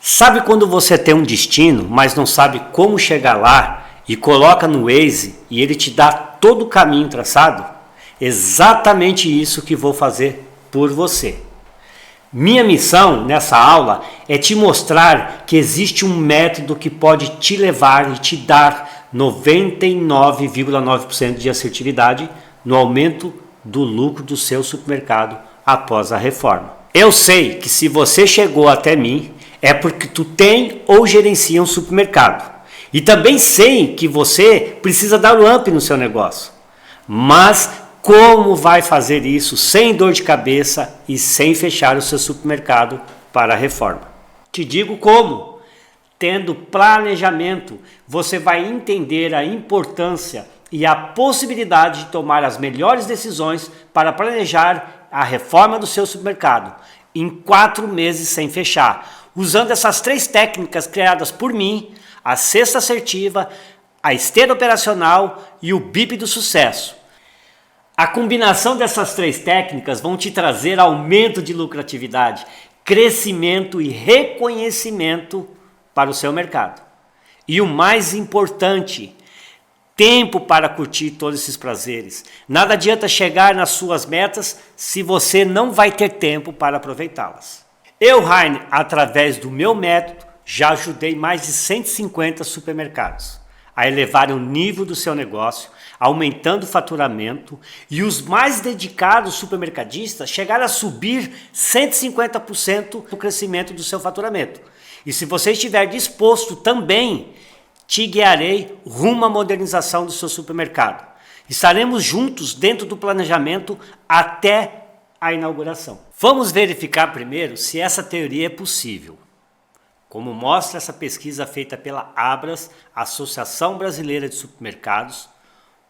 Sabe quando você tem um destino, mas não sabe como chegar lá e coloca no Waze e ele te dá todo o caminho traçado? Exatamente isso que vou fazer por você. Minha missão nessa aula é te mostrar que existe um método que pode te levar e te dar 99,9% de assertividade no aumento do lucro do seu supermercado após a reforma. Eu sei que se você chegou até mim é porque tu tem ou gerencia um supermercado. E também sei que você precisa dar um up no seu negócio. Mas como vai fazer isso sem dor de cabeça e sem fechar o seu supermercado para a reforma? Te digo como. Tendo planejamento, você vai entender a importância e a possibilidade de tomar as melhores decisões para planejar a reforma do seu supermercado em 4 meses sem fechar, usando essas 3 técnicas criadas por mim: a cesta assertiva, a esteira operacional e o BIP do sucesso. A combinação dessas 3 técnicas vão te trazer aumento de lucratividade, crescimento e reconhecimento para o seu mercado. E o mais importante, tempo para curtir todos esses prazeres. Nada adianta chegar nas suas metas se você não vai ter tempo para aproveitá-las. Eu, Rainer, através do meu método, já ajudei mais de 150 supermercados a elevar o nível do seu negócio, aumentando o faturamento, e os mais dedicados supermercadistas chegaram a subir 150% o crescimento do seu faturamento. E se você estiver disposto também, te guiarei rumo à modernização do seu supermercado. Estaremos juntos dentro do planejamento até a inauguração. Vamos verificar primeiro se essa teoria é possível. Como mostra essa pesquisa feita pela Abras, Associação Brasileira de Supermercados,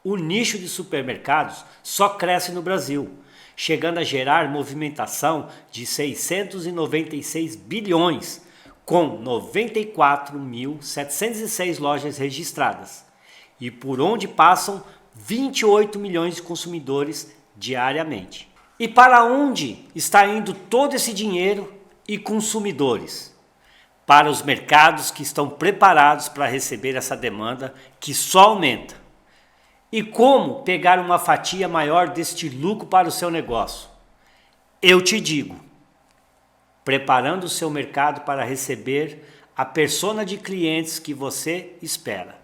o nicho de supermercados só cresce no Brasil, chegando a gerar movimentação de 696 bilhões, com 94.706 lojas registradas, e por onde passam 28 milhões de consumidores diariamente. E para onde está indo todo esse dinheiro e consumidores? Para os mercados que estão preparados para receber essa demanda que só aumenta. E como pegar uma fatia maior deste lucro para o seu negócio? Eu te digo, preparando o seu mercado para receber a persona de clientes que você espera.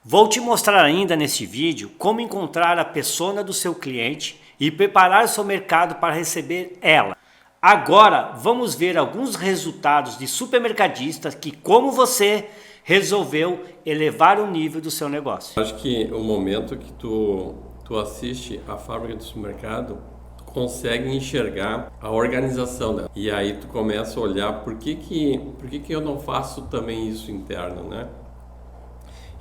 Vou te mostrar ainda neste vídeo como encontrar a persona do seu cliente e preparar o seu mercado para receber ela. Agora vamos ver alguns resultados de supermercadistas que, como você, resolveu elevar o nível do seu negócio. Acho que o momento que tu assiste a fábrica do supermercado, consegue enxergar a organização dela. E aí tu começa a olhar por que eu não faço também isso interno, né?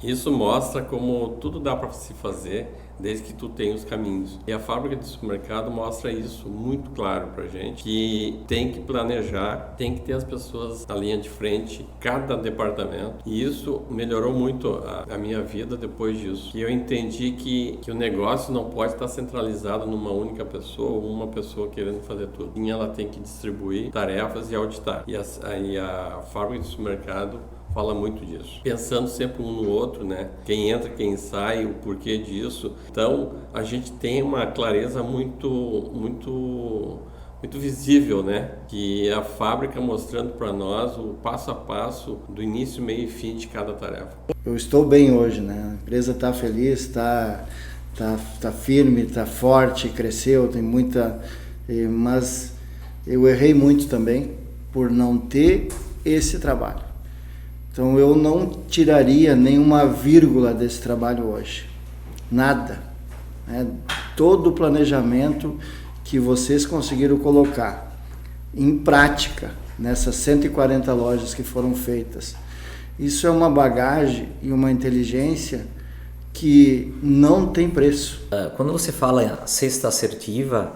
Isso mostra como tudo dá para se fazer desde que tu tenha os caminhos. E a fábrica de supermercado mostra isso muito claro pra gente, que tem que planejar, tem que ter as pessoas na linha de frente, cada departamento. E isso melhorou muito a minha vida depois disso. E eu entendi que o negócio não pode estar centralizado numa única pessoa ou uma pessoa querendo fazer tudo. Sim, ela tem que distribuir tarefas e auditar. E a fábrica de supermercado fala muito disso. Pensando sempre um no outro, né? Quem entra, quem sai, o porquê disso. Então, a gente tem uma clareza muito visível, né? Que a fábrica mostrando para nós o passo a passo do início, meio e fim de cada tarefa. Eu estou bem hoje, né? A empresa está feliz, está firme, está forte, cresceu, tem muita... Mas eu errei muito também por não ter esse trabalho. Então eu não tiraria nenhuma vírgula desse trabalho hoje, nada, né? Todo o planejamento que vocês conseguiram colocar em prática nessas 140 lojas que foram feitas, isso é uma bagagem e uma inteligência que não tem preço. Quando você fala cesta assertiva,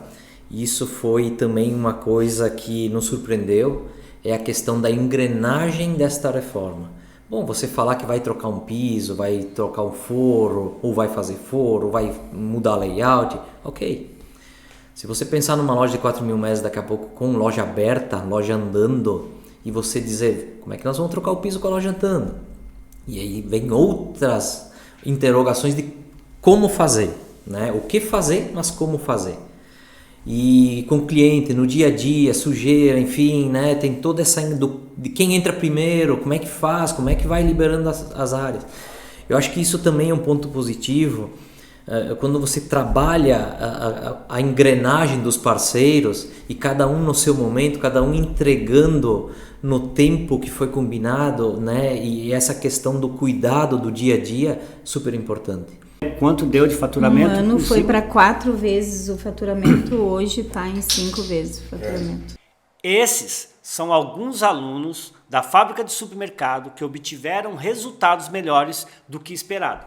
isso foi também uma coisa que nos surpreendeu, é a questão da engrenagem desta reforma. Bom, você falar que vai trocar um piso, vai trocar um forro, ou vai fazer forro, ou vai mudar layout, ok. Se você pensar numa loja de 4.000 metros daqui a pouco com loja aberta, loja andando, e você dizer, como é que nós vamos trocar o piso com a loja andando? E aí vem outras interrogações de como fazer, né? O que fazer, mas como fazer. E com o cliente, no dia a dia, sujeira, enfim, né? Tem toda essa de quem entra primeiro, como é que faz, como é que vai liberando as áreas. Eu acho que isso também é um ponto positivo, quando você trabalha a engrenagem dos parceiros e cada um no seu momento, cada um entregando no tempo que foi combinado, né? E essa questão do cuidado do dia a dia, super importante. Quanto deu de faturamento? Um ano foi para 4 vezes o faturamento, hoje está em 5 vezes o faturamento. Esses são alguns alunos da fábrica de supermercado que obtiveram resultados melhores do que esperado,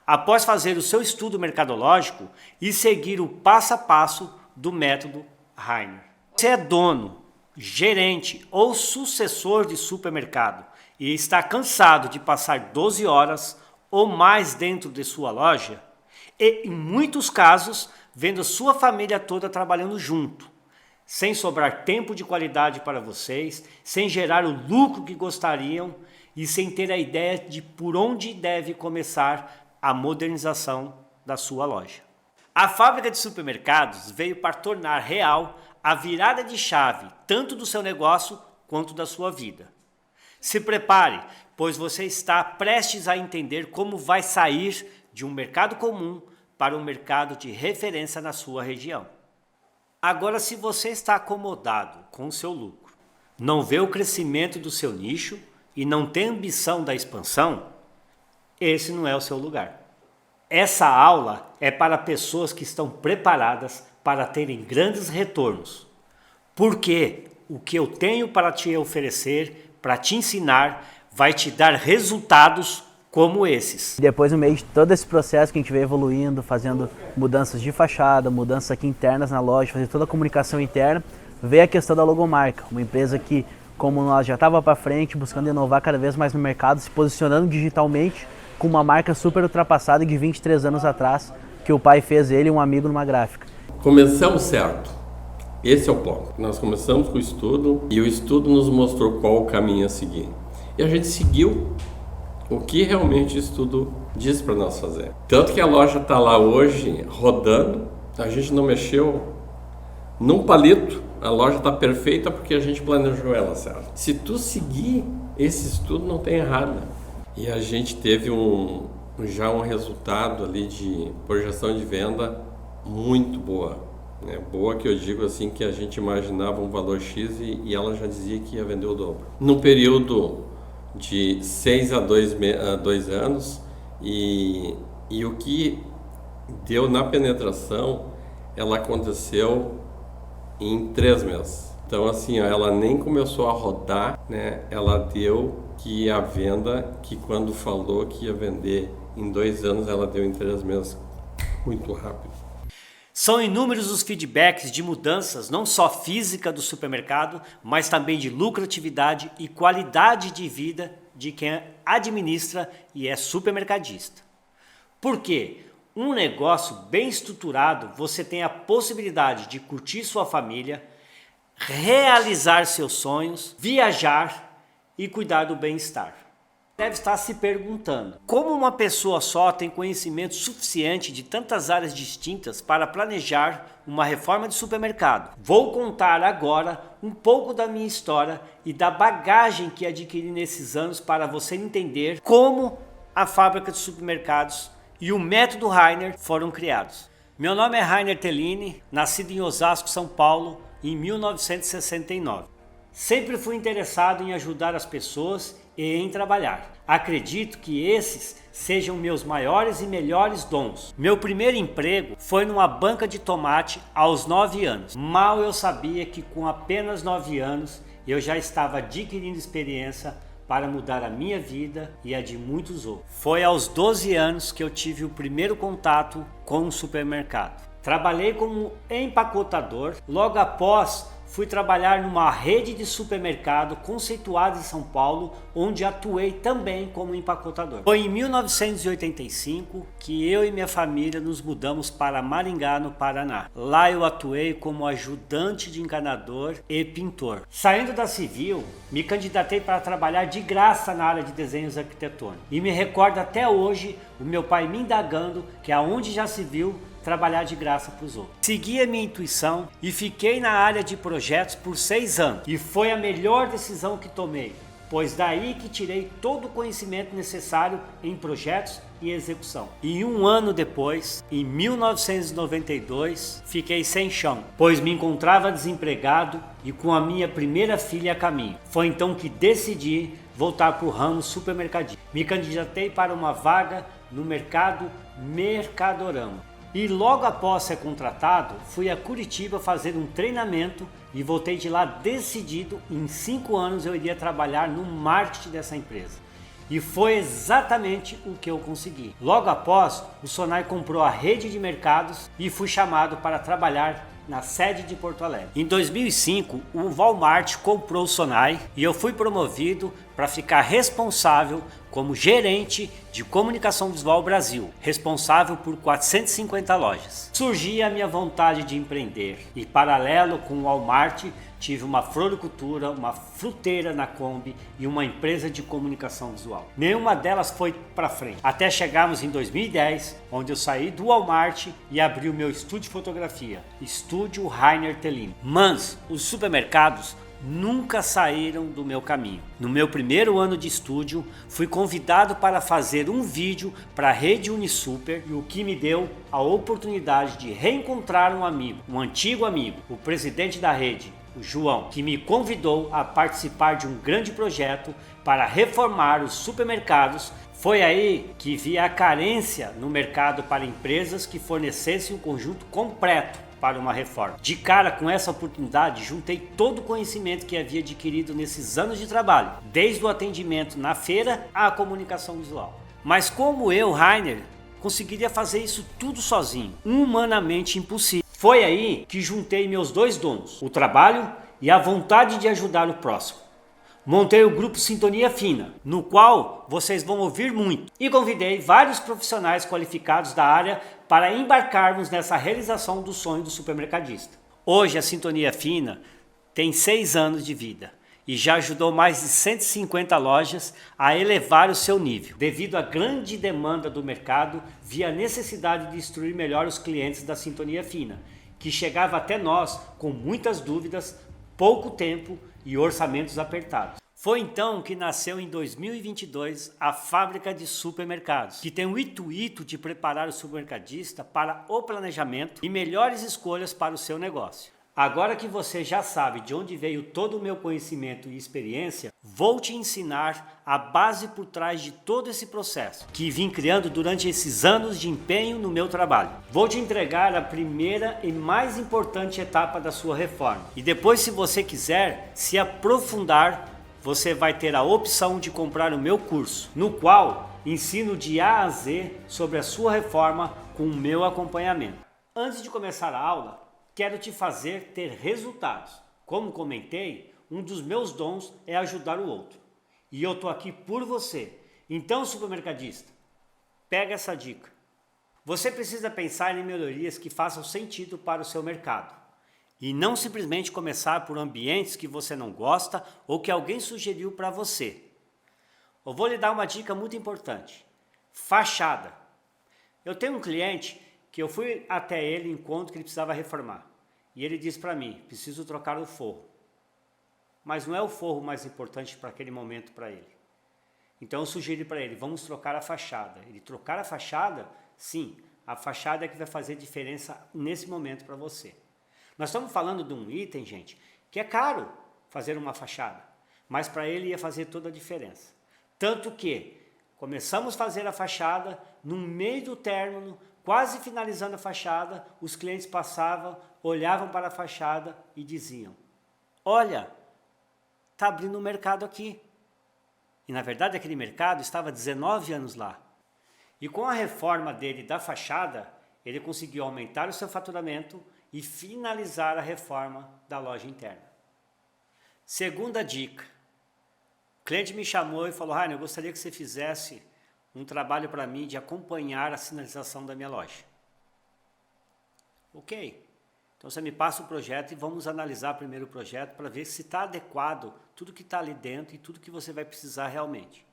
após fazer o seu estudo mercadológico e seguir o passo a passo do método Rainer. Você é dono, gerente ou sucessor de supermercado e está cansado de passar 12 horas ou mais dentro de sua loja e, em muitos casos, vendo sua família toda trabalhando junto, sem sobrar tempo de qualidade para vocês, sem gerar o lucro que gostariam e sem ter a ideia de por onde deve começar a modernização da sua loja. A fábrica de supermercados veio para tornar real a virada de chave tanto do seu negócio quanto da sua vida. Se prepare, pois você está prestes a entender como vai sair de um mercado comum para um mercado de referência na sua região. Agora, se você está acomodado com o seu lucro, não vê o crescimento do seu nicho e não tem ambição da expansão, esse não é o seu lugar. Essa aula é para pessoas que estão preparadas para terem grandes retornos. Porque o que eu tenho para te oferecer, para te ensinar, vai te dar resultados como esses. Depois, no meio de todo esse processo que a gente veio evoluindo, fazendo mudanças de fachada, mudanças aqui internas na loja, fazendo toda a comunicação interna, veio a questão da logomarca. Uma empresa que, como nós já estava para frente, buscando inovar cada vez mais no mercado, se posicionando digitalmente, com uma marca super ultrapassada de 23 anos atrás, que o pai fez ele e um amigo numa gráfica. Começamos certo. Esse é o ponto. Nós começamos com o estudo e o estudo nos mostrou qual o caminho a seguir. E a gente seguiu o que realmente o estudo diz para nós fazer. Tanto que a loja está lá hoje rodando, a gente não mexeu num palito, a loja está perfeita porque a gente planejou ela certo. Se tu seguir esse estudo, não tem errado. E a gente teve já um resultado ali de projeção de venda muito boa. Boa que eu digo assim, que a gente imaginava um valor X e ela já dizia que ia vender o dobro. No período de 6 a 2 anos e o que deu na penetração, ela aconteceu em 3 meses. Então assim, ela nem começou a rodar, né? Ela deu que a venda, que quando falou que ia vender em 2 anos, ela deu em 3 meses, muito rápido. São inúmeros os feedbacks de mudanças, não só física do supermercado, mas também de lucratividade e qualidade de vida de quem administra e é supermercadista. Porque um negócio bem estruturado, você tem a possibilidade de curtir sua família, realizar seus sonhos, viajar e cuidar do bem-estar. Deve estar se perguntando, como uma pessoa só tem conhecimento suficiente de tantas áreas distintas para planejar uma reforma de supermercado? Vou contar agora um pouco da minha história e da bagagem que adquiri nesses anos para você entender como a fábrica de supermercados e o método Rainer foram criados. Meu nome é Rainer Tellini, nascido em Osasco, São Paulo, em 1969. Sempre fui interessado em ajudar as pessoas e em trabalhar. Acredito que esses sejam meus maiores e melhores dons. Meu primeiro emprego foi numa banca de tomate aos 9 anos. Mal eu sabia que com apenas 9 anos eu já estava adquirindo experiência para mudar a minha vida e a de muitos outros. Foi aos 12 anos que eu tive o primeiro contato com um supermercado. Trabalhei como empacotador, logo após fui trabalhar numa rede de supermercado conceituada em São Paulo, onde atuei também como empacotador. Foi em 1985 que eu e minha família nos mudamos para Maringá, no Paraná. Lá eu atuei como ajudante de encanador e pintor. Saindo da civil, me candidatei para trabalhar de graça na área de desenhos arquitetônicos. E me recordo até hoje o meu pai me indagando que aonde já se viu trabalhar de graça para os outros. Segui a minha intuição e fiquei na área de projetos por 6 anos. E foi a melhor decisão que tomei, pois daí que tirei todo o conhecimento necessário em projetos e execução. E um ano depois, em 1992, fiquei sem chão, pois me encontrava desempregado e com a minha primeira filha a caminho. Foi então que decidi voltar para o ramo supermercadismo. Me candidatei para uma vaga no mercado Mercadorama. E logo após ser contratado, fui a Curitiba fazer um treinamento e voltei de lá decidido, em 5 anos eu iria trabalhar no marketing dessa empresa. E foi exatamente o que eu consegui. Logo após, o Sonai comprou a rede de mercados e fui chamado para trabalhar na sede de Porto Alegre. Em 2005, o Walmart comprou o Sonai e eu fui promovido para ficar responsável como gerente de comunicação visual Brasil, responsável por 450 lojas. Surgia a minha vontade de empreender e, paralelo com o Walmart, tive uma floricultura, uma fruteira na Kombi e uma empresa de comunicação visual. Nenhuma delas foi para frente, até chegarmos em 2010, onde eu saí do Walmart e abri o meu estúdio de fotografia, Estúdio Rainer Tellini. Mas os supermercados nunca saíram do meu caminho. No meu primeiro ano de estúdio, fui convidado para fazer um vídeo para a rede Unisuper, e o que me deu a oportunidade de reencontrar um amigo, um antigo amigo, o presidente da rede, o João, que me convidou a participar de um grande projeto para reformar os supermercados. Foi aí que vi a carência no mercado para empresas que fornecessem um conjunto completo para uma reforma. De cara com essa oportunidade, juntei todo o conhecimento que havia adquirido nesses anos de trabalho, desde o atendimento na feira à comunicação visual. Mas como eu, Rainer, conseguiria fazer isso tudo sozinho? Humanamente impossível. Foi aí que juntei meus dois dons, o trabalho e a vontade de ajudar o próximo. Montei o grupo Sintonia Fina, no qual vocês vão ouvir muito, e convidei vários profissionais qualificados da área para embarcarmos nessa realização do sonho do supermercadista. Hoje a Sintonia Fina tem 6 anos de vida e já ajudou mais de 150 lojas a elevar o seu nível. Devido à grande demanda do mercado, vi a necessidade de instruir melhor os clientes da Sintonia Fina, que chegava até nós com muitas dúvidas, pouco tempo e orçamentos apertados. Foi então que nasceu em 2022 a Fábrica de Supermercados, que tem o intuito de preparar o supermercadista para o planejamento e melhores escolhas para o seu negócio. Agora que você já sabe de onde veio todo o meu conhecimento e experiência, vou te ensinar a base por trás de todo esse processo, que vim criando durante esses anos de empenho no meu trabalho. Vou te entregar a primeira e mais importante etapa da sua reforma. E depois, se você quiser se aprofundar, você vai ter a opção de comprar o meu curso, no qual ensino de A a Z sobre a sua reforma com o meu acompanhamento. Antes de começar a aula, quero te fazer ter resultados. Como comentei, um dos meus dons é ajudar o outro. E eu estou aqui por você. Então, supermercadista, pega essa dica. Você precisa pensar em melhorias que façam sentido para o seu mercado. E não simplesmente começar por ambientes que você não gosta ou que alguém sugeriu para você. Eu vou lhe dar uma dica muito importante. Fachada. Eu tenho um cliente que eu fui até ele em conta que ele precisava reformar. E ele disse para mim, preciso trocar o forro. Mas não é o forro mais importante para aquele momento para ele. Então eu sugeri para ele, vamos trocar a fachada. Ele trocar a fachada? Sim, a fachada é que vai fazer diferença nesse momento para você. Nós estamos falando de um item, gente, que é caro fazer uma fachada. Mas para ele ia fazer toda a diferença. Tanto que começamos a fazer a fachada, no meio do término, quase finalizando a fachada, os clientes passavam, olhavam para a fachada e diziam, olha, está abrindo um mercado aqui. E na verdade aquele mercado estava 19 anos lá. E com a reforma dele da fachada, ele conseguiu aumentar o seu faturamento e finalizar a reforma da loja interna. Segunda dica, o cliente me chamou e falou: Rainer, eu gostaria que você fizesse um trabalho para mim de acompanhar a sinalização da minha loja. Ok, então você me passa o projeto e vamos analisar primeiro o projeto para ver se está adequado tudo que está ali dentro e tudo que você vai precisar realmente.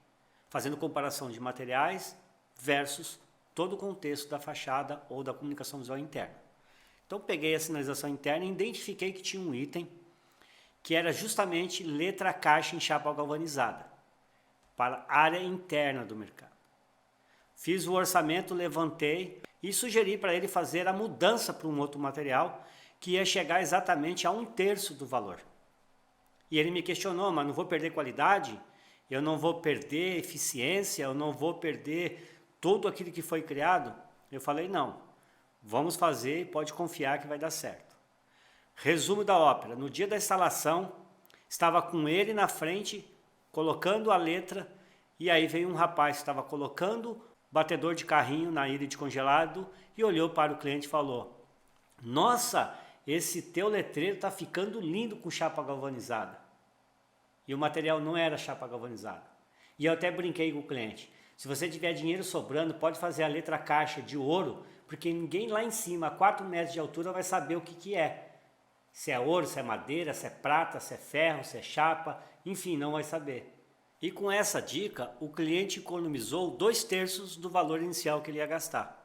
Fazendo comparação de materiais versus todo o contexto da fachada ou da comunicação visual interna. Então peguei a sinalização interna e identifiquei que tinha um item que era justamente letra caixa em chapa galvanizada para a área interna do mercado. Fiz o orçamento, levantei e sugeri para ele fazer a mudança para um outro material que ia chegar exatamente a 1/3 do valor. E ele me questionou: mas não vou perder qualidade? Eu não vou perder eficiência? Eu não vou perder tudo aquilo que foi criado? Eu falei: não, vamos fazer e pode confiar que vai dar certo. Resumo da ópera: no dia da instalação, estava com ele na frente, colocando a letra, e aí veio um rapaz que estava colocando batedor de carrinho na ilha de congelado e olhou para o cliente e falou: nossa, esse teu letreiro está ficando lindo com chapa galvanizada. E o material não era chapa galvanizada. E eu até brinquei com o cliente: se você tiver dinheiro sobrando, pode fazer a letra caixa de ouro, porque ninguém lá em cima, a 4 metros de altura, vai saber o que é. Se é ouro, se é madeira, se é prata, se é ferro, se é chapa, enfim, não vai saber. E com essa dica, o cliente economizou 2/3 do valor inicial que ele ia gastar.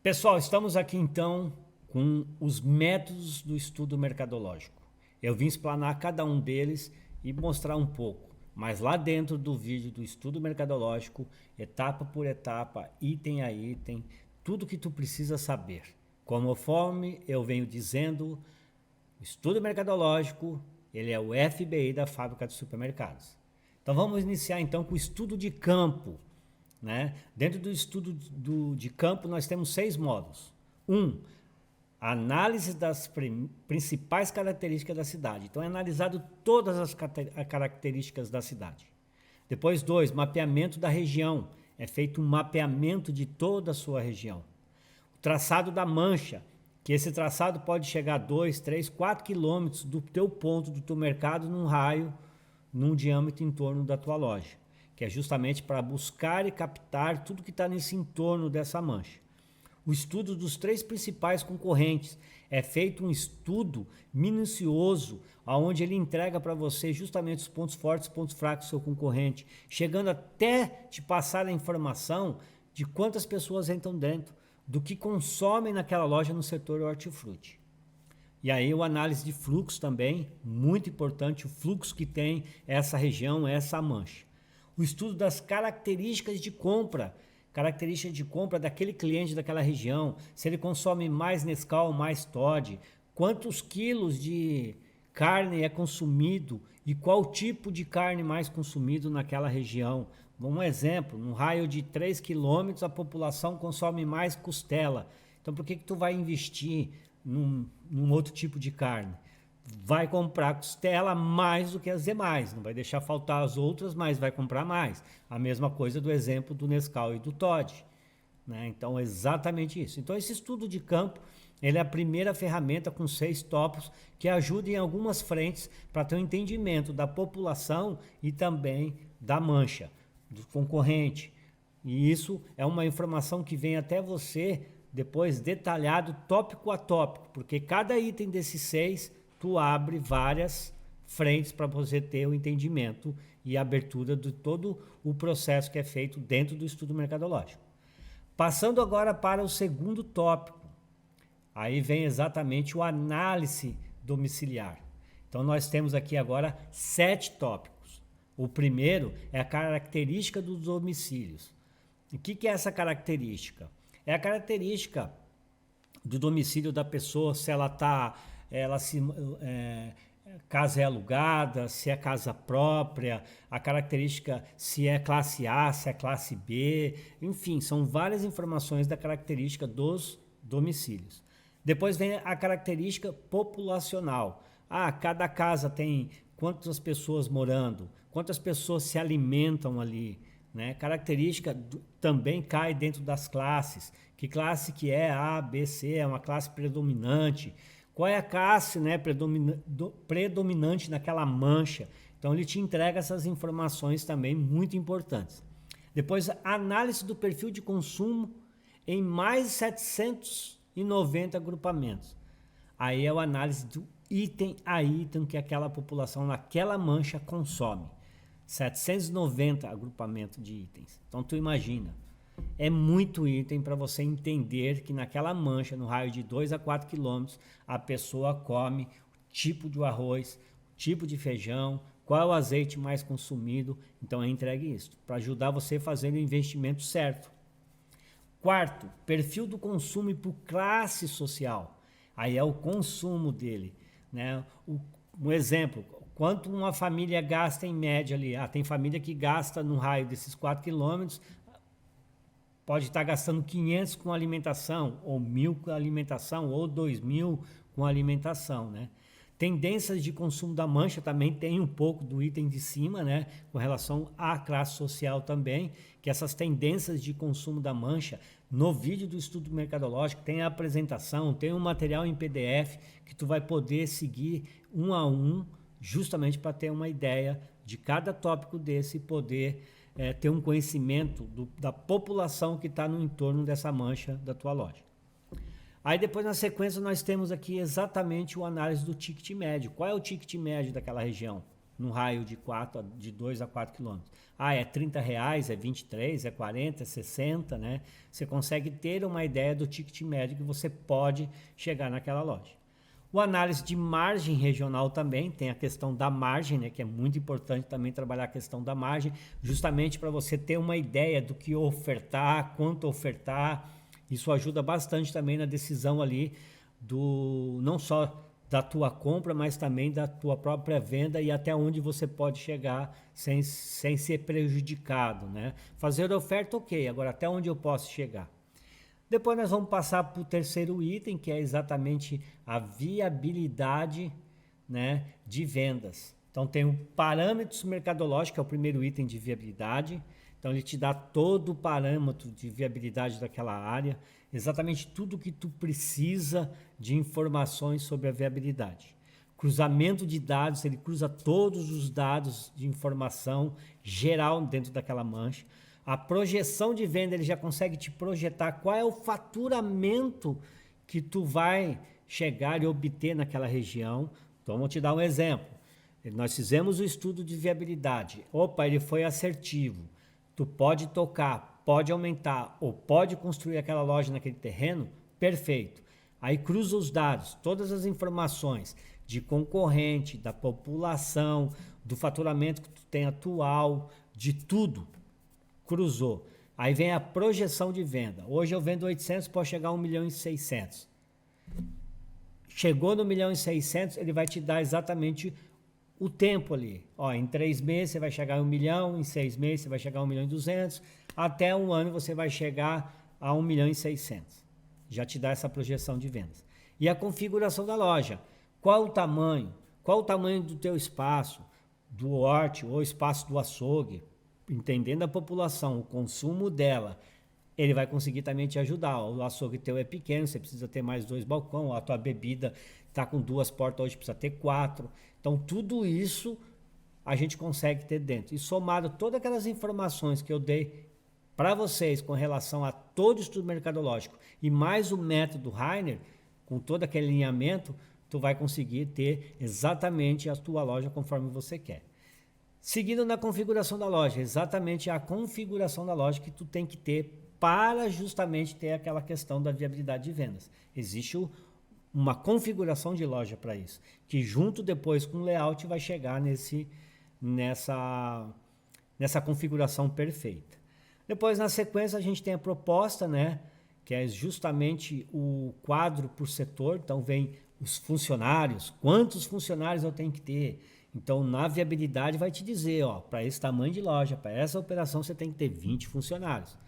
Pessoal, estamos aqui então com os métodos do estudo mercadológico. Eu vim explanar cada um deles e mostrar um pouco, mas lá dentro do vídeo do estudo mercadológico, etapa por etapa, item a item, tudo que tu precisa saber. Conforme eu venho dizendo, o estudo mercadológico, ele é o FBI da fábrica de supermercados. Então vamos iniciar então com o estudo de campo, né? Dentro do estudo de campo nós temos 6 módulos. 1. Análise das principais características da cidade. Então é analisado todas as características da cidade. Depois 2. Mapeamento da região. É feito um mapeamento de toda a sua região. O traçado da mancha, que esse traçado pode chegar a 2, 3, 4 quilômetros do teu ponto, do teu mercado, num raio, num diâmetro em torno da tua loja, que é justamente para buscar e captar tudo que está nesse entorno dessa mancha. O estudo dos 3 principais concorrentes. É feito um estudo minucioso, onde ele entrega para você justamente os pontos fortes e pontos fracos do seu concorrente, chegando até te passar a informação de quantas pessoas entram dentro, do que consomem naquela loja no setor hortifruti. E aí o análise de fluxo também, muito importante, o fluxo que tem essa região, essa mancha. O estudo das características de compra daquele cliente daquela região, se ele consome mais Nescau, mais Toddy, quantos quilos de carne é consumido e qual tipo de carne mais consumido naquela região. Um exemplo, num raio de 3 quilômetros a população consome mais costela. Então por que tu vai investir num outro tipo de carne? Vai comprar costela mais do que as demais, não vai deixar faltar as outras, mas vai comprar mais. A mesma coisa do exemplo do Nescau e do Toddy, né? Então é exatamente isso. Então esse estudo de campo, ele é a primeira ferramenta com 6 tópicos que ajuda em algumas frentes para ter um entendimento da população e também da mancha, do concorrente. E isso é uma informação que vem até você depois detalhado tópico a tópico, porque cada item desses 6 tu abre várias frentes para você ter o entendimento e a abertura de todo o processo que é feito dentro do estudo mercadológico. Passando agora para o segundo tópico, aí vem exatamente o análise domiciliar. Então nós temos aqui agora 7 tópicos. O primeiro é a característica dos domicílios. O que é essa característica? É a característica do domicílio da pessoa, se ela casa é alugada, se é casa própria, a característica se é classe A, se é classe B, enfim, são várias informações da característica dos domicílios. Depois vem a característica populacional. Cada casa tem quantas pessoas morando, quantas pessoas se alimentam ali, né? Característica também cai dentro das classes. Que classe que é? A, B, C, é uma classe predominante. Qual é a classe, né, predominante naquela mancha? Então ele te entrega essas informações também muito importantes. Depois, a análise do perfil de consumo em mais de 790 agrupamentos. Aí é a análise do item a item que aquela população naquela mancha consome. 790 agrupamentos de itens. Então tu imagina, é muito item para você entender que naquela mancha, no raio de 2 a 4 quilômetros, a pessoa come o tipo de arroz, o tipo de feijão, qual é o azeite mais consumido. Então é entregue isso, para ajudar você a fazer o investimento certo. Quarto, perfil do consumo por classe social. Aí é o consumo dele, né? Um exemplo, quanto uma família gasta em média ali? Tem família que gasta no raio desses 4 quilômetros, pode estar gastando 500 com alimentação, ou 1.000 com alimentação, ou 2.000 com alimentação, né? Tendências de consumo da mancha também tem um pouco do item de cima, né? Com relação à classe social também, que essas tendências de consumo da mancha, no vídeo do estudo mercadológico, tem a apresentação, tem um material em PDF que tu vai poder seguir um a um, justamente para ter uma ideia de cada tópico desse e poder ter um conhecimento da população que está no entorno dessa mancha da tua loja. Aí depois na sequência nós temos aqui exatamente o análise do ticket médio. Qual é o ticket médio daquela região? Num raio de 2 a 4 quilômetros. É R$30, é 23, é 40, é 60, né? Você consegue ter uma ideia do ticket médio que você pode chegar naquela loja. O análise de margem regional também, tem a questão da margem, né, que é muito importante também trabalhar a questão da margem, justamente para você ter uma ideia do que ofertar, quanto ofertar. Isso ajuda bastante também na decisão ali não só da tua compra, mas também da tua própria venda e até onde você pode chegar sem ser prejudicado, né? Fazer oferta, ok, agora até onde eu posso chegar? Depois nós vamos passar para o terceiro item, que é exatamente a viabilidade, né, de vendas. Então tem o parâmetros mercadológicos, que é o primeiro item de viabilidade. Então ele te dá todo o parâmetro de viabilidade daquela área, exatamente tudo que tu precisa de informações sobre a viabilidade. Cruzamento de dados, ele cruza todos os dados de informação geral dentro daquela mancha. A projeção de venda, ele já consegue te projetar qual é o faturamento que tu vai chegar e obter naquela região. Então vou te dar um exemplo. Nós fizemos o estudo de viabilidade. Ele foi assertivo. Tu pode tocar, pode aumentar ou pode construir aquela loja naquele terreno, perfeito. Aí cruza os dados, todas as informações de concorrente, da população, do faturamento que tu tem atual, de tudo, cruzou. Aí vem a projeção de venda. Hoje eu vendo 800, pode chegar a 1.600.000. Chegou no 1.600.000, ele vai te dar exatamente o tempo ali. Em 3 meses você vai chegar a 1 milhão, em 6 meses você vai chegar a 1.200.000, até um ano você vai chegar a 1.600.000. Já te dá essa projeção de vendas. E a configuração da loja. Qual o tamanho? Qual o tamanho do teu espaço, do horte ou espaço do açougue? Entendendo a população, o consumo dela, ele vai conseguir também te ajudar. O açougue teu é pequeno, você precisa ter mais 2 balcões, a tua bebida está com 2 portas, hoje precisa ter 4. Então tudo isso a gente consegue ter dentro. E somado todas aquelas informações que eu dei para vocês com relação a todo o estudo mercadológico e mais o método Rainer, com todo aquele alinhamento, tu vai conseguir ter exatamente a tua loja conforme você quer. Seguindo na configuração da loja, exatamente a configuração da loja que tu tem que ter para justamente ter aquela questão da viabilidade de vendas. Existe uma configuração de loja para isso, que junto depois com o layout vai chegar nessa configuração perfeita. Depois na sequência a gente tem a proposta, né, que é justamente o quadro por setor. Então vem os funcionários, quantos funcionários eu tenho que ter. Então na viabilidade vai te dizer, para esse tamanho de loja, para essa operação você tem que ter 20 funcionários.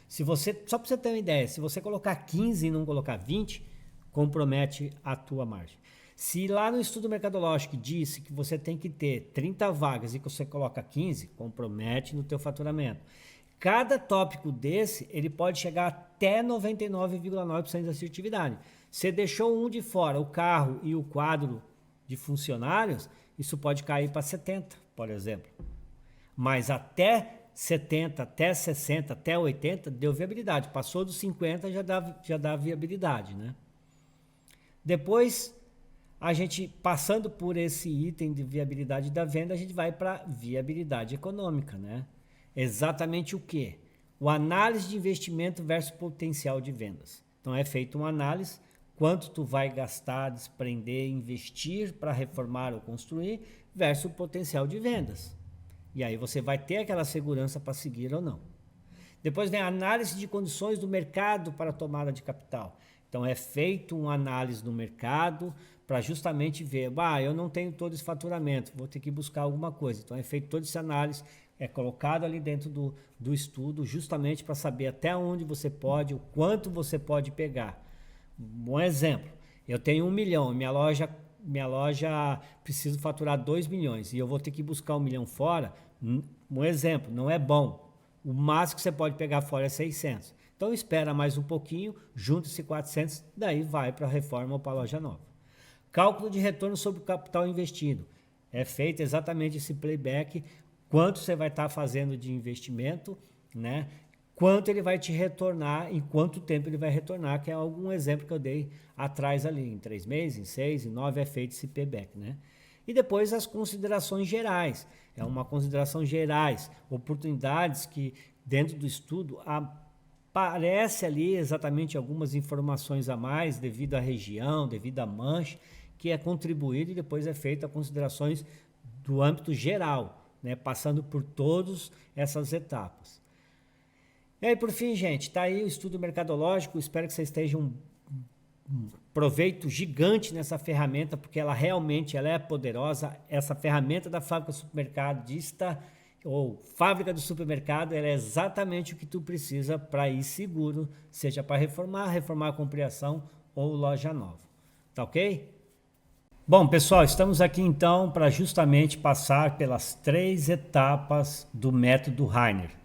Se você, só para você ter uma ideia, se você colocar 15 e não colocar 20, compromete a tua margem. Se lá no estudo mercadológico disse que você tem que ter 30 vagas e que você coloca 15, compromete no teu faturamento. Cada tópico desse, ele pode chegar até 99,9% de assertividade. Você deixou um de fora, o carro e o quadro de funcionários, isso pode cair para 70, por exemplo. Mas até 70, até 60, até 80, deu viabilidade. Passou dos 50, já dá viabilidade, né? Depois, a gente, passando por esse item de viabilidade da venda, a gente vai para viabilidade econômica, né? Exatamente o quê? O análise de investimento versus potencial de vendas. Então, é feita uma análise, quanto tu vai gastar, desprender, investir para reformar ou construir, versus o potencial de vendas. E aí você vai ter aquela segurança para seguir ou não. Depois vem a análise de condições do mercado para a tomada de capital. Então é feito uma análise do mercado para justamente ver, eu não tenho todo esse faturamento, vou ter que buscar alguma coisa. Então é feito toda essa análise, é colocado ali dentro do estudo, justamente para saber até onde você pode, o quanto você pode pegar. Um exemplo, eu tenho 1 milhão, minha loja precisa faturar 2 milhões e eu vou ter que buscar 1 milhão fora. Um exemplo, não é bom. O máximo que você pode pegar fora é 600. Então espera mais um pouquinho, junta esse 400, daí vai para a reforma ou para a loja nova. Cálculo de retorno sobre o capital investido. É feito exatamente esse playback, quanto você vai estar fazendo de investimento, né? Quanto ele vai te retornar, em quanto tempo ele vai retornar, que é algum exemplo que eu dei atrás ali, em 3 meses, em 6, em 9 é feito esse payback, né? E depois as considerações gerais, é uma consideração gerais, oportunidades que dentro do estudo aparece ali exatamente algumas informações a mais devido à região, devido à mancha, que é contribuído e depois é feita considerações do âmbito geral, né? Passando por todas essas etapas. E aí, por fim, gente, está aí o estudo mercadológico. Espero que vocês tenham um proveito gigante nessa ferramenta, porque ela realmente é poderosa. Essa ferramenta da fábrica do supermercadista ou fábrica do supermercado, ela é exatamente o que tu precisa para ir seguro, seja para reformar a compreensão ou loja nova. Tá ok? Bom, pessoal, estamos aqui então para justamente passar pelas 3 etapas do método Rainer.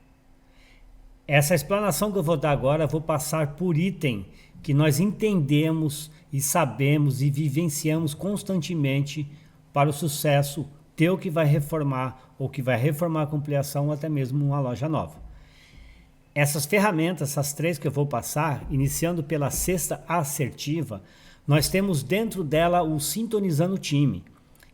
Essa explanação que eu vou dar agora, eu vou passar por item que nós entendemos e sabemos e vivenciamos constantemente para o sucesso teu que vai reformar ou que vai reformar a ampliação ou até mesmo uma loja nova. Essas ferramentas, essas 3 que eu vou passar, iniciando pela 6ª assertiva, nós temos dentro dela o sintonizando o time,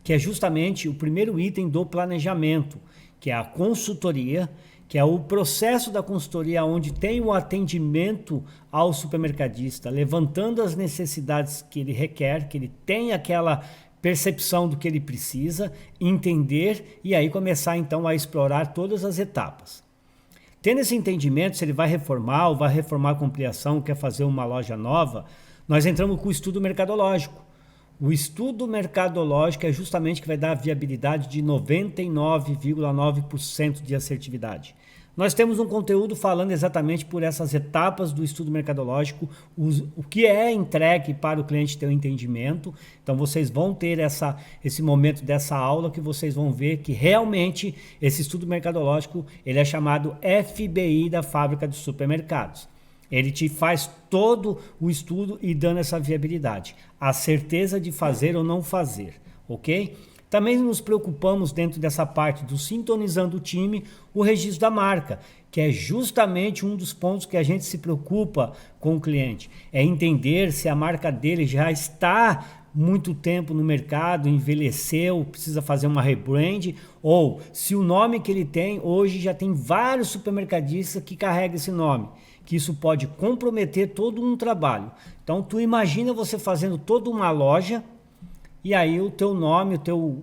que é justamente o primeiro item do planejamento, que é a consultoria, que é o processo da consultoria onde tem o atendimento ao supermercadista, levantando as necessidades que ele requer, que ele tem aquela percepção do que ele precisa, entender e aí começar então a explorar todas as etapas. Tendo esse entendimento, se ele vai reformar ou vai reformar com ampliação, quer fazer uma loja nova, nós entramos com o estudo mercadológico. O estudo mercadológico é justamente que vai dar a viabilidade de 99,9% de assertividade. Nós temos um conteúdo falando exatamente por essas etapas do estudo mercadológico, o que é entregue para o cliente ter um entendimento. Então vocês vão ter esse momento dessa aula que vocês vão ver que realmente esse estudo mercadológico ele é chamado FBI da fábrica dos supermercados. Ele te faz todo o estudo e dando essa viabilidade, a certeza de fazer ou não fazer, ok? Também nos preocupamos dentro dessa parte do sintonizando o time, o registro da marca, que é justamente um dos pontos que a gente se preocupa com o cliente. É entender se a marca dele já está muito tempo no mercado, envelheceu, precisa fazer uma rebrand, ou se o nome que ele tem hoje já tem vários supermercadistas que carregam esse nome, que isso pode comprometer todo um trabalho. Então tu imagina você fazendo toda uma loja e aí o teu nome, o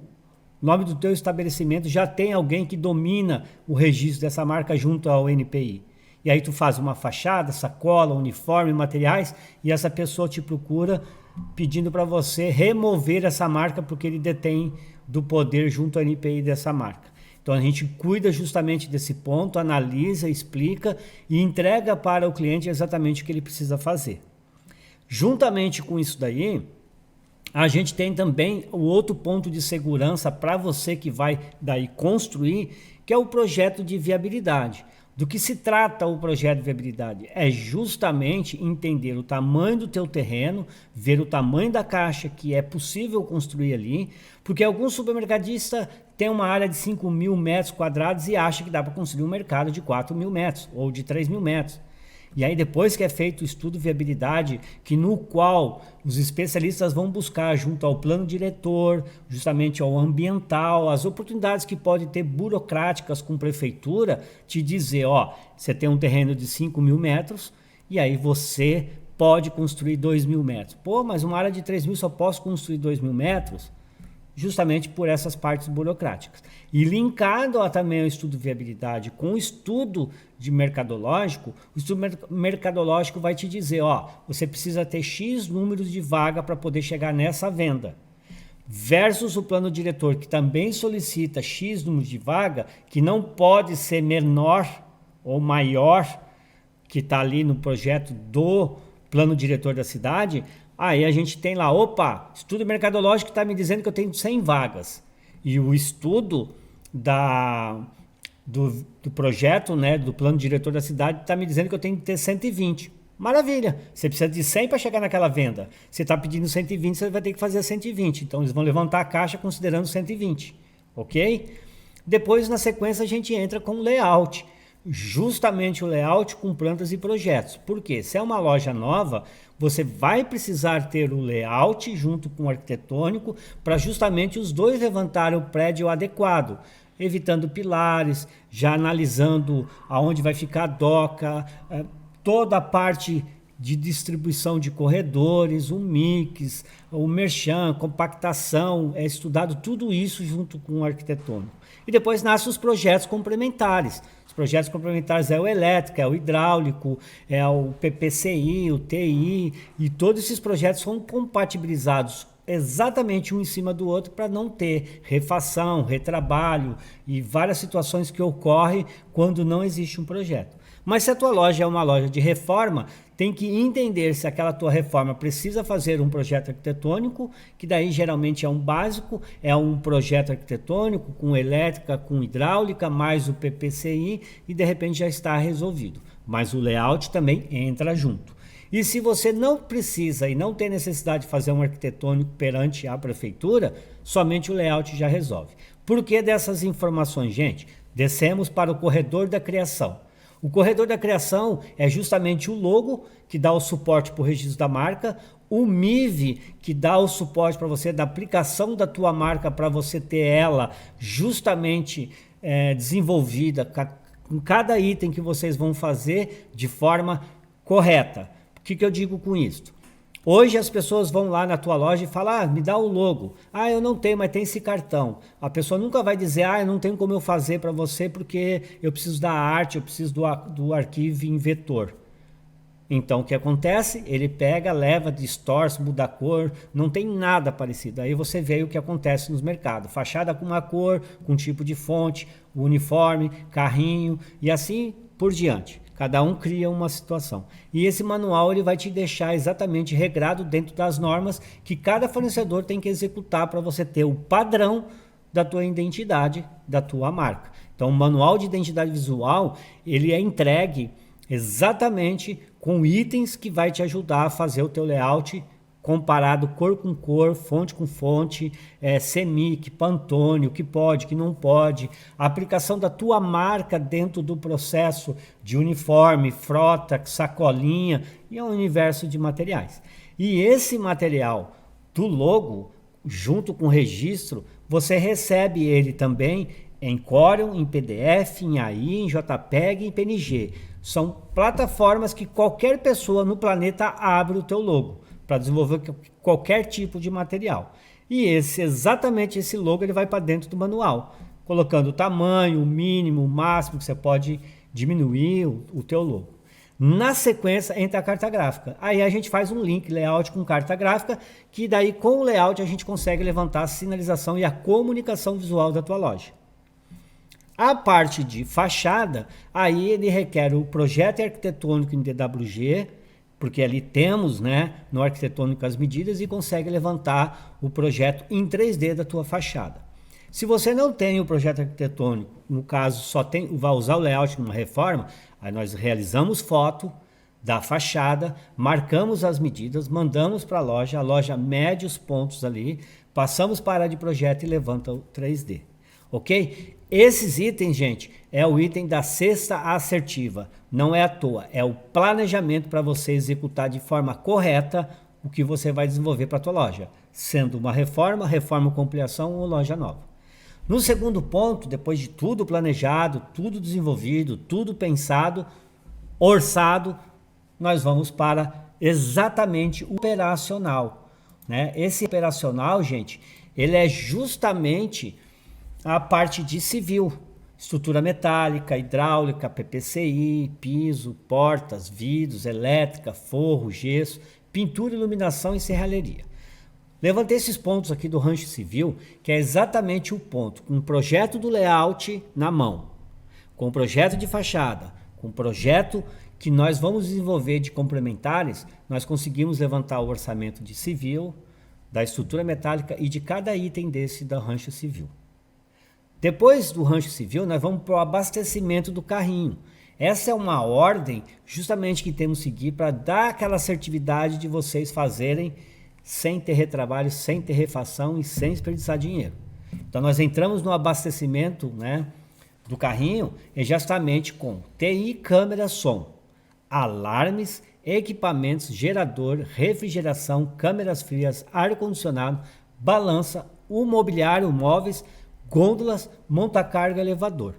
nome do teu estabelecimento já tem alguém que domina o registro dessa marca junto ao NPI. E aí tu faz uma fachada, sacola, uniforme, materiais e essa pessoa te procura pedindo para você remover essa marca porque ele detém do poder junto ao NPI dessa marca. Então a gente cuida justamente desse ponto, analisa, explica e entrega para o cliente exatamente o que ele precisa fazer. Juntamente com isso daí, a gente tem também o outro ponto de segurança para você que vai daí construir, que é o projeto de viabilidade. Do que se trata o projeto de viabilidade? É justamente entender o tamanho do teu terreno, ver o tamanho da caixa que é possível construir ali, porque algum supermercadista tem uma área de 5.000 metros quadrados e acha que dá para construir um mercado de 4.000 metros ou de 3.000 metros. E aí depois que é feito o estudo de viabilidade, no qual os especialistas vão buscar junto ao plano diretor, justamente ao ambiental, as oportunidades que pode ter burocráticas com prefeitura, te dizer, ó, você tem um terreno de 5.000 metros e aí você pode construir 2.000 metros. Pô, mas uma área de 3.000 só posso construir 2.000 metros? Justamente por essas partes burocráticas. E linkado também ao estudo de viabilidade com o estudo de mercadológico, o estudo mercadológico vai te dizer, ó, você precisa ter X números de vaga para poder chegar nessa venda. Versus o plano diretor, que também solicita X números de vaga, que não pode ser menor ou maior, que está ali no projeto do plano diretor da cidade. Aí a gente tem lá, opa, estudo mercadológico está me dizendo que eu tenho 100 vagas. E o estudo do projeto, né, do plano diretor da cidade, está me dizendo que eu tenho que ter 120. Maravilha, você precisa de 100 para chegar naquela venda. Você está pedindo 120, você vai ter que fazer 120. Então eles vão levantar a caixa considerando 120, ok? Depois, na sequência, a gente entra com o layout. Justamente o layout com plantas e projetos. Por quê? Se é uma loja nova, você vai precisar ter o layout junto com o arquitetônico para justamente os dois levantarem o prédio adequado, evitando pilares, já analisando aonde vai ficar a doca, toda a parte de distribuição de corredores, o mix, o merchan, compactação, é estudado tudo isso junto com o arquitetônico. E depois nascem os projetos complementares. Os projetos complementares é o elétrico, é o hidráulico, é o PPCI, o TI, e todos esses projetos são compatibilizados exatamente um em cima do outro para não ter refação, retrabalho e várias situações que ocorrem quando não existe um projeto. Mas se a tua loja é uma loja de reforma, tem que entender se aquela tua reforma precisa fazer um projeto arquitetônico, que daí geralmente é um básico, é um projeto arquitetônico com elétrica, com hidráulica, mais o PPCI e de repente já está resolvido. Mas o layout também entra junto. E se você não precisa e não tem necessidade de fazer um arquitetônico perante a prefeitura, somente o layout já resolve. Por que dessas informações, gente? Descemos para o corredor da criação. O corredor da criação é justamente o logo, que dá o suporte para o registro da marca, o MIV, que dá o suporte para você da aplicação da tua marca, para você ter ela justamente desenvolvida com cada item que vocês vão fazer de forma correta. O que eu digo com isso? Hoje as pessoas vão lá na tua loja e falam, me dá o logo. Eu não tenho, mas tem esse cartão. A pessoa nunca vai dizer, eu não tenho como eu fazer para você porque eu preciso da arte, eu preciso do arquivo em vetor. Então o que acontece? Ele pega, leva, distorce, muda a cor, não tem nada parecido. Aí você vê o que acontece nos mercados. Fachada com uma cor, com tipo de fonte, uniforme, carrinho e assim por diante. Cada um cria uma situação. E esse manual ele vai te deixar exatamente regrado dentro das normas que cada fornecedor tem que executar para você ter o padrão da tua identidade, da tua marca. Então, o manual de identidade visual, ele é entregue exatamente com itens que vai te ajudar a fazer o teu layout comparado cor com cor, fonte com fonte, CMYK, Pantone, o que pode, o que não pode, a aplicação da tua marca dentro do processo de uniforme, frota, sacolinha e um universo de materiais. E esse material do logo, junto com o registro, você recebe ele também em Corel, em PDF, em AI, em JPEG e em PNG. São plataformas que qualquer pessoa no planeta abre o teu logo para desenvolver qualquer tipo de material. E exatamente esse logo ele vai para dentro do manual, colocando o tamanho, o mínimo, o máximo que você pode diminuir o teu logo. Na sequência entra a carta gráfica. Aí a gente faz um link layout com carta gráfica, que daí com o layout a gente consegue levantar a sinalização e a comunicação visual da tua loja. A parte de fachada, aí ele requer o projeto arquitetônico em DWG, porque ali temos, no arquitetônico as medidas e consegue levantar o projeto em 3D da tua fachada. Se você não tem o projeto arquitetônico, no caso vai usar o layout numa reforma, aí nós realizamos foto da fachada, marcamos as medidas, mandamos para a loja mede os pontos ali, passamos para a área de projeto e levanta o 3D. Ok? Esses itens, gente, é o item da cesta assertiva. Não é à toa, é o planejamento para você executar de forma correta o que você vai desenvolver para a tua loja, sendo uma reforma com ampliação ou loja nova. No segundo ponto, depois de tudo planejado, tudo desenvolvido, tudo pensado, orçado, nós vamos para exatamente o operacional, né? Esse operacional, gente, ele é justamente a parte de civil, estrutura metálica, hidráulica, PPCI, piso, portas, vidros, elétrica, forro, gesso, pintura, iluminação e serralheria. Levantei esses pontos aqui do rancho civil, que é exatamente o ponto, com o projeto do layout na mão, com o projeto de fachada, com o projeto que nós vamos desenvolver de complementares, nós conseguimos levantar o orçamento de civil, da estrutura metálica e de cada item desse da rancho civil. Depois do rancho civil, nós vamos para o abastecimento do carrinho. Essa é uma ordem justamente que temos que seguir para dar aquela assertividade de vocês fazerem sem ter retrabalho, sem ter refação e sem desperdiçar dinheiro. Então nós entramos no abastecimento, né, do carrinho justamente com TI, câmera, som, alarmes, equipamentos, gerador, refrigeração, câmeras frias, ar-condicionado, balança, o mobiliário, móveis, gôndolas, monta-carga, elevador.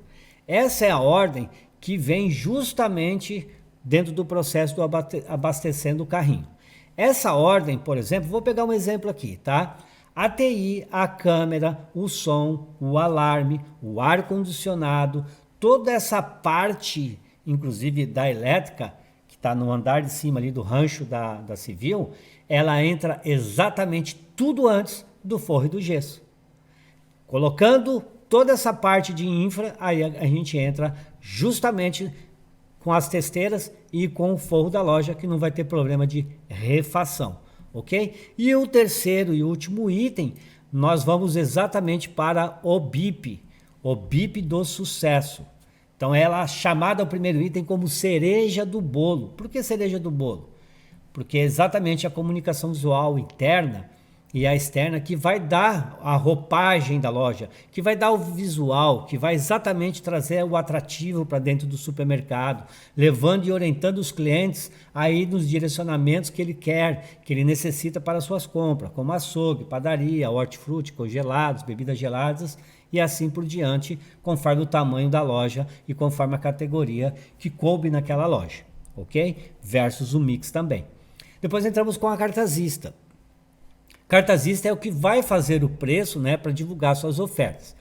Essa é a ordem que vem justamente dentro do processo do abastecendo o carrinho. Essa ordem, por exemplo, vou pegar um exemplo aqui, tá? A TI, a câmera, o som, o alarme, o ar-condicionado, toda essa parte, inclusive da elétrica, que está no andar de cima ali do rancho da Civil, ela entra exatamente tudo antes do forro e do gesso. Colocando toda essa parte de infra, aí a gente entra justamente com as testeiras e com o forro da loja, que não vai ter problema de refação, ok? E o terceiro e último item, nós vamos exatamente para o BIP do sucesso. Então ela é chamada o primeiro item como cereja do bolo. Por que cereja do bolo? Porque é exatamente a comunicação visual interna e a externa que vai dar a roupagem da loja, que vai dar o visual, que vai exatamente trazer o atrativo para dentro do supermercado, levando e orientando os clientes aí nos direcionamentos que ele quer, que ele necessita para suas compras, como açougue, padaria, hortifruti, congelados, bebidas geladas e assim por diante, conforme o tamanho da loja e conforme a categoria que coube naquela loja, ok? Versus o mix também. Depois entramos com a cartazista. Cartazista é o que vai fazer o preço, né, para divulgar suas ofertas.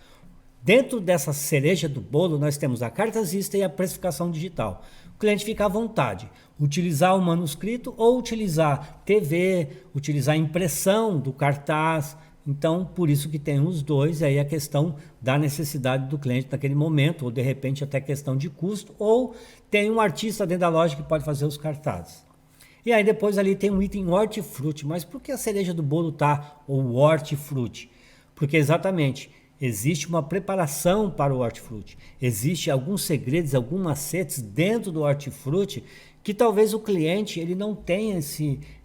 Dentro dessa cereja do bolo, nós temos a cartazista e a precificação digital. O cliente fica à vontade, utilizar o manuscrito ou utilizar TV, utilizar a impressão do cartaz. Então, por isso que tem os dois, aí a questão da necessidade do cliente naquele momento, ou de repente até questão de custo, ou tem um artista dentro da loja que pode fazer os cartazes. E aí depois ali tem um item hortifruti. Mas por que a cereja do bolo tá o hortifruti? Porque exatamente existe uma preparação para o hortifruti. Existem alguns segredos, alguns macetes dentro do hortifruti que talvez o cliente ele não tenha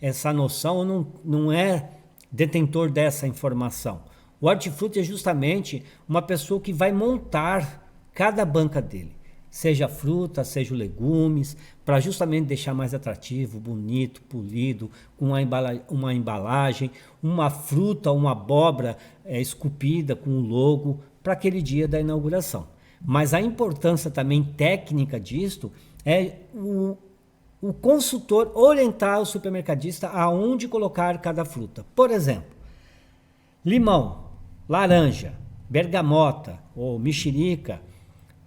essa noção ou não é detentor dessa informação. O hortifruti é justamente uma pessoa que vai montar cada banca dele. Seja fruta, seja legumes, para justamente deixar mais atrativo, bonito, polido, com uma embalagem, uma fruta, uma abóbora esculpida com o logo para aquele dia da inauguração. Mas a importância também técnica disto é o consultor orientar o supermercadista aonde colocar cada fruta. Por exemplo, limão, laranja, bergamota ou mexerica.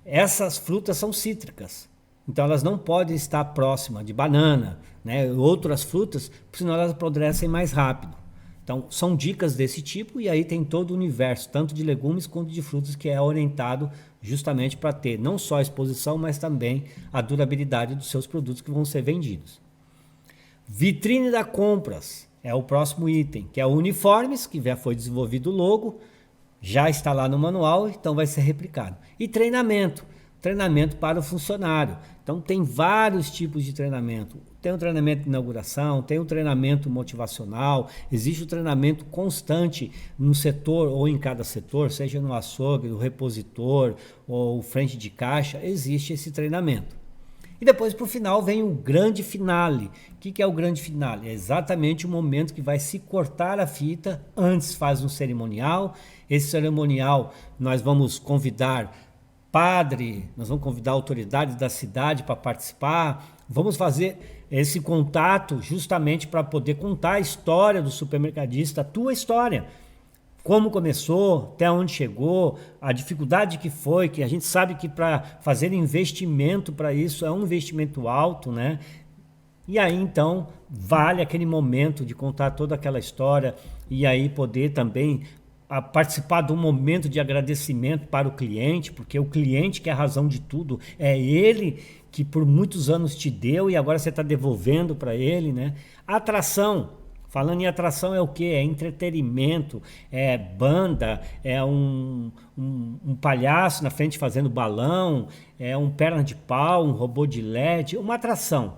Essas frutas são cítricas, então elas não podem estar próximas de banana, né, outras frutas, senão elas apodrecem mais rápido. Então são dicas desse tipo e aí tem todo o universo, tanto de legumes quanto de frutas, que é orientado justamente para ter não só a exposição, mas também a durabilidade dos seus produtos que vão ser vendidos. Vitrine da compras é o próximo item, que é o uniformes, que já foi desenvolvido o logo, já está lá no manual, então vai ser replicado. E treinamento para o funcionário. Então tem vários tipos de treinamento. Tem o treinamento de inauguração, tem o treinamento motivacional, existe o treinamento constante no setor ou em cada setor, seja no açougue, no repositor ou frente de caixa, existe esse treinamento. E depois, para o final, vem o grande finale. O que é o grande finale? É exatamente o momento que vai se cortar a fita. Antes faz um cerimonial. Esse cerimonial nós vamos convidar padre, nós vamos convidar autoridades da cidade para participar. Vamos fazer esse contato justamente para poder contar a história do supermercadista, a tua história. Como começou, até onde chegou, a dificuldade que foi, que a gente sabe que para fazer investimento para isso é um investimento alto, né? E aí então vale aquele momento de contar toda aquela história e aí poder também participar de um momento de agradecimento para o cliente, porque o cliente que é a razão de tudo, é ele que por muitos anos te deu e agora você está devolvendo para ele, né? Atração. Falando em atração é o que? É entretenimento, é banda, é um palhaço na frente fazendo balão, é um perna de pau, um robô de LED, uma atração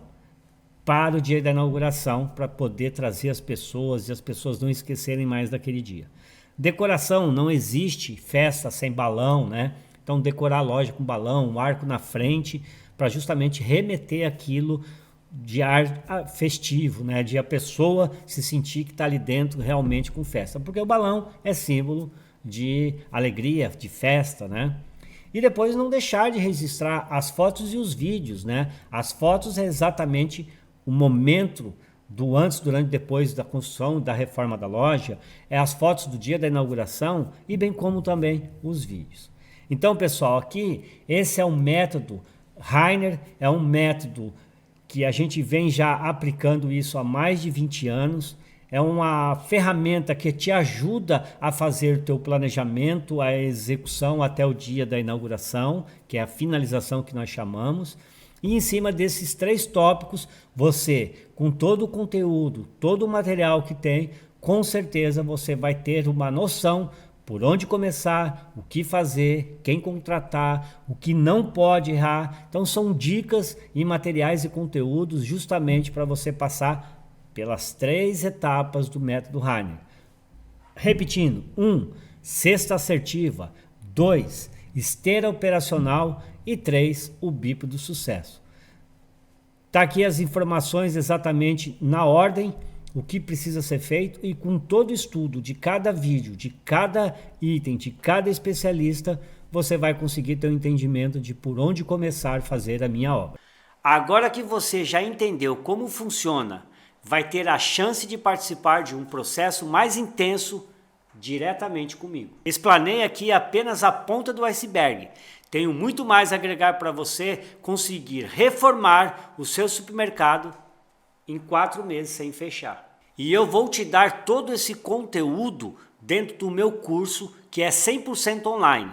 para o dia da inauguração, para poder trazer as pessoas e as pessoas não esquecerem mais daquele dia. Decoração, não existe festa sem balão, né? Então decorar a loja com balão, um arco na frente, para justamente remeter aquilo de ar festivo, né? De a pessoa se sentir que está ali dentro realmente com festa, porque o balão é símbolo de alegria, de festa, né? E depois não deixar de registrar as fotos e os vídeos, né? As fotos é exatamente o momento do antes, durante e depois da construção, da reforma da loja, é as fotos do dia da inauguração e bem como também os vídeos. Então, pessoal, aqui esse é um método Rainer, é um método que a gente vem já aplicando isso há mais de 20 anos, é uma ferramenta que te ajuda a fazer o teu planejamento, a execução até o dia da inauguração, que é a finalização que nós chamamos, e em cima desses 3 tópicos, você, com todo o conteúdo, todo o material que tem, com certeza você vai ter uma noção por onde começar, o que fazer, quem contratar, o que não pode errar. Então são dicas e materiais e conteúdos justamente para você passar pelas 3 etapas do método Rainer. Repetindo, 1, cesta assertiva, 2, esteira operacional e 3, o BIP do sucesso. Tá aqui as informações exatamente na ordem, o que precisa ser feito e com todo o estudo de cada vídeo, de cada item, de cada especialista, você vai conseguir ter um entendimento de por onde começar a fazer a minha obra. Agora que você já entendeu como funciona, vai ter a chance de participar de um processo mais intenso diretamente comigo. Explanei aqui apenas a ponta do iceberg. Tenho muito mais a agregar para você conseguir reformar o seu supermercado em 4 meses sem fechar. E eu vou te dar todo esse conteúdo dentro do meu curso que é 100% online,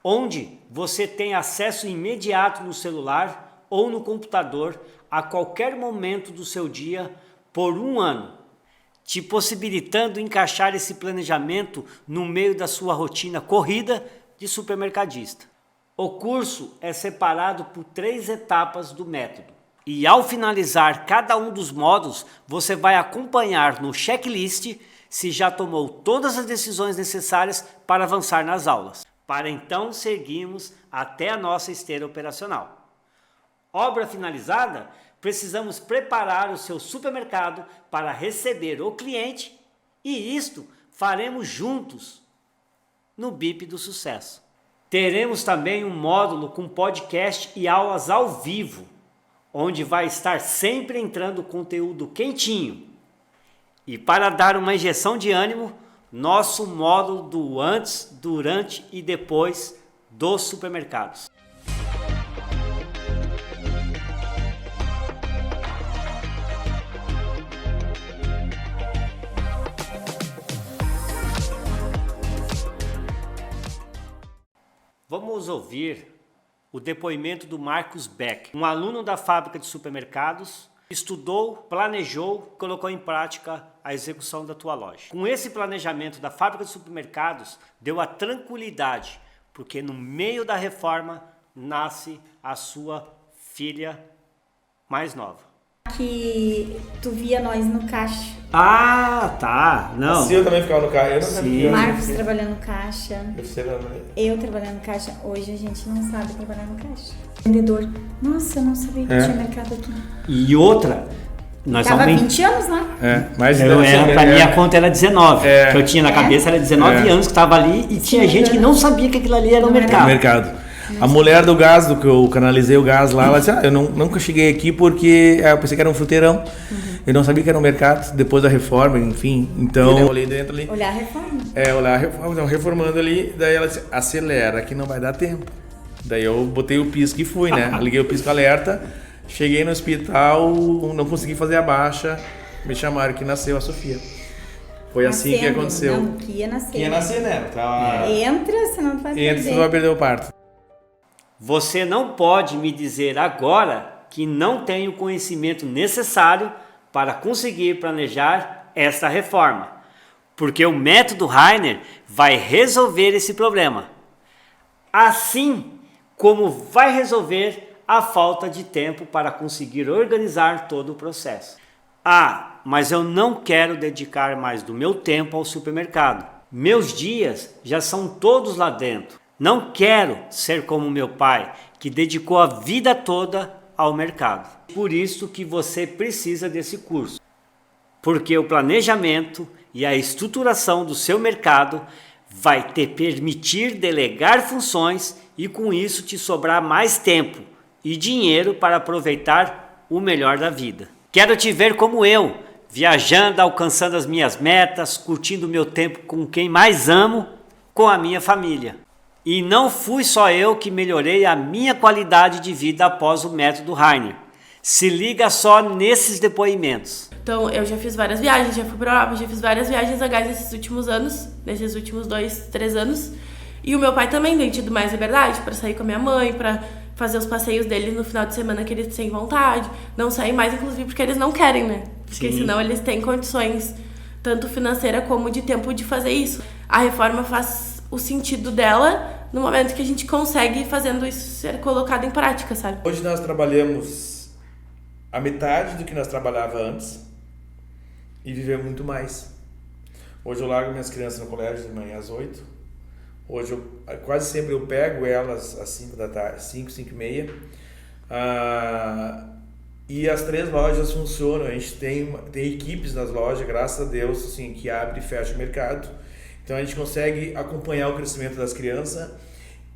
onde você tem acesso imediato no celular ou no computador a qualquer momento do seu dia por 1 ano, te possibilitando encaixar esse planejamento no meio da sua rotina corrida de supermercadista. O curso é separado por 3 etapas do método. E ao finalizar cada um dos módulos, você vai acompanhar no checklist se já tomou todas as decisões necessárias para avançar nas aulas, para então seguirmos até a nossa esteira operacional. Obra finalizada, precisamos preparar o seu supermercado para receber o cliente e isto faremos juntos no BIP do sucesso. Teremos também um módulo com podcast e aulas ao vivo, onde vai estar sempre entrando conteúdo quentinho. E para dar uma injeção de ânimo, nosso módulo do antes, durante e depois dos supermercados. Vamos ouvir o depoimento do Marcos Beck, um aluno da fábrica de supermercados, Estudou, planejou, colocou em prática a execução da tua loja. Com esse planejamento da fábrica de supermercados, deu a tranquilidade, porque no meio da reforma nasce a sua filha mais nova. Que tu via nós no caixa. Ah, tá. Não. Se eu também ficava no caixa, eu não sabia. Marcos trabalhando no caixa. Eu Eu trabalhando no caixa. Hoje a gente não sabe trabalhar no caixa. Vendedor. Nossa, eu não sabia que tinha mercado aqui. E outra, nós Tava aumentamos. 20 anos lá. mas Pra mim a conta era 19. Que eu tinha na cabeça era 19 anos que estava ali e tinha gente que não sabia que aquilo ali era o mercado. A mulher do gás, do que eu canalizei o gás lá, ela disse, eu nunca cheguei aqui porque eu pensei que era um fruteirão. Eu não sabia que era um mercado, depois da reforma, enfim. Então, eu olhei dentro ali. Olhar a reforma. Olhar a reforma, então, reformando ali, daí ela disse, acelera que não vai dar tempo. Daí eu botei o pisco e fui, né? Liguei o pisco alerta, cheguei no hospital, não consegui fazer a baixa, me chamaram que nasceu a Sofia. Foi assim que aconteceu. Não, que ia nascer. Que ia nascer, né? Entra, senão tu vai perder. Entra, tu vai perder o parto. Você não pode me dizer agora que não tem o conhecimento necessário para conseguir planejar esta reforma, porque o método Rainer vai resolver esse problema, assim como vai resolver a falta de tempo para conseguir organizar todo o processo. Mas eu não quero dedicar mais do meu tempo ao supermercado. Meus dias já são todos lá dentro. Não quero ser como meu pai, que dedicou a vida toda ao mercado. Por isso que você precisa desse curso. Porque o planejamento e a estruturação do seu mercado vai te permitir delegar funções e com isso te sobrar mais tempo e dinheiro para aproveitar o melhor da vida. Quero te ver como eu, viajando, alcançando as minhas metas, curtindo o meu tempo com quem mais amo, com a minha família. E não fui só eu que melhorei a minha qualidade de vida após o método Rainer. Se liga só nesses depoimentos. Então, eu já fiz várias viagens, já fui pra Europa, já fiz várias viagens legais nesses últimos anos, nesses últimos 2, 3 anos. E o meu pai também tem tido mais liberdade para sair com a minha mãe, para fazer os passeios dele no final de semana que eles têm vontade. Não saem mais, inclusive, porque eles não querem, né? Porque senão eles têm condições, tanto financeira como de tempo, de fazer isso. A reforma faz o sentido dela no momento que a gente consegue fazendo isso ser colocado em prática, sabe? Hoje nós trabalhamos a metade do que nós trabalhava antes e vivemos muito mais. Hoje eu largo minhas crianças no colégio de manhã às 8. Hoje quase sempre eu pego elas às 5 da tarde, 5, 5 e meia. E as 3 lojas funcionam. A gente tem equipes nas lojas, graças a Deus, assim, que abre e fecha o mercado. Então a gente consegue acompanhar o crescimento das crianças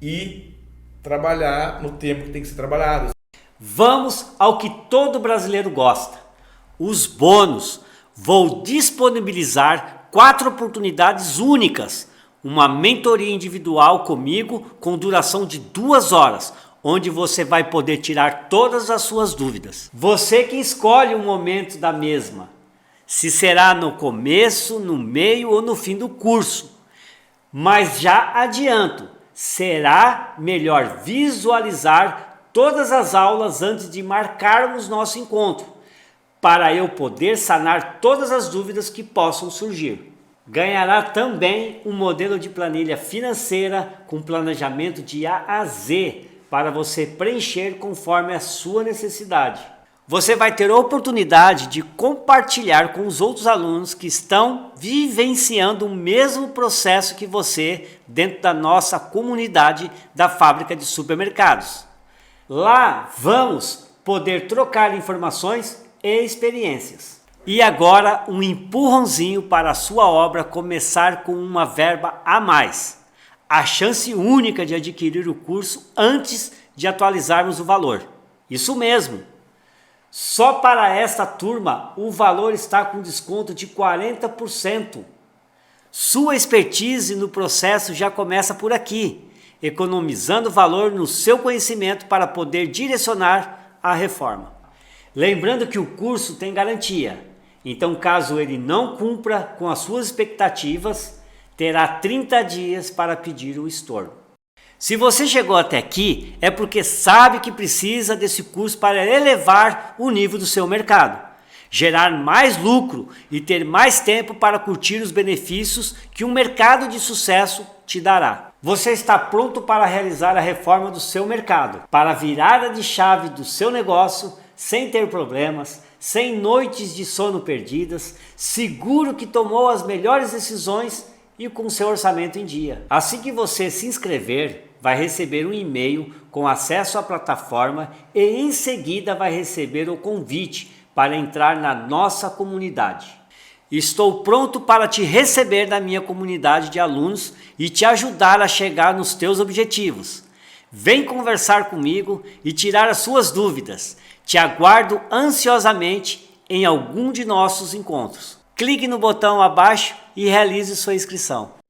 e trabalhar no tempo que tem que ser trabalhado. Vamos ao que todo brasileiro gosta: os bônus. Vou disponibilizar 4 oportunidades únicas. Uma mentoria individual comigo com duração de 2 horas, onde você vai poder tirar todas as suas dúvidas. Você que escolhe o momento da mesma. Se será no começo, no meio ou no fim do curso. Mas já adianto, será melhor visualizar todas as aulas antes de marcarmos nosso encontro, para eu poder sanar todas as dúvidas que possam surgir. Ganhará também um modelo de planilha financeira com planejamento de A a Z para você preencher conforme a sua necessidade. Você vai ter a oportunidade de compartilhar com os outros alunos que estão vivenciando o mesmo processo que você dentro da nossa comunidade da fábrica de supermercados. Lá vamos poder trocar informações e experiências. E agora um empurrãozinho para a sua obra começar com uma verba a mais. A chance única de adquirir o curso antes de atualizarmos o valor. Isso mesmo. Só para esta turma o valor está com desconto de 40%. Sua expertise no processo já começa por aqui, economizando valor no seu conhecimento para poder direcionar a reforma. Lembrando que o curso tem garantia, então caso ele não cumpra com as suas expectativas, terá 30 dias para pedir o estorno. Se você chegou até aqui, é porque sabe que precisa desse curso para elevar o nível do seu mercado, gerar mais lucro e ter mais tempo para curtir os benefícios que um mercado de sucesso te dará. Você está pronto para realizar a reforma do seu mercado, para a virada de chave do seu negócio, sem ter problemas, sem noites de sono perdidas, seguro que tomou as melhores decisões e com seu orçamento em dia. Assim que você se inscrever, vai receber um e-mail com acesso à plataforma e em seguida vai receber o convite para entrar na nossa comunidade. Estou pronto para te receber na minha comunidade de alunos e te ajudar a chegar nos teus objetivos. Vem conversar comigo e tirar as suas dúvidas. Te aguardo ansiosamente em algum de nossos encontros. Clique no botão abaixo e realize sua inscrição.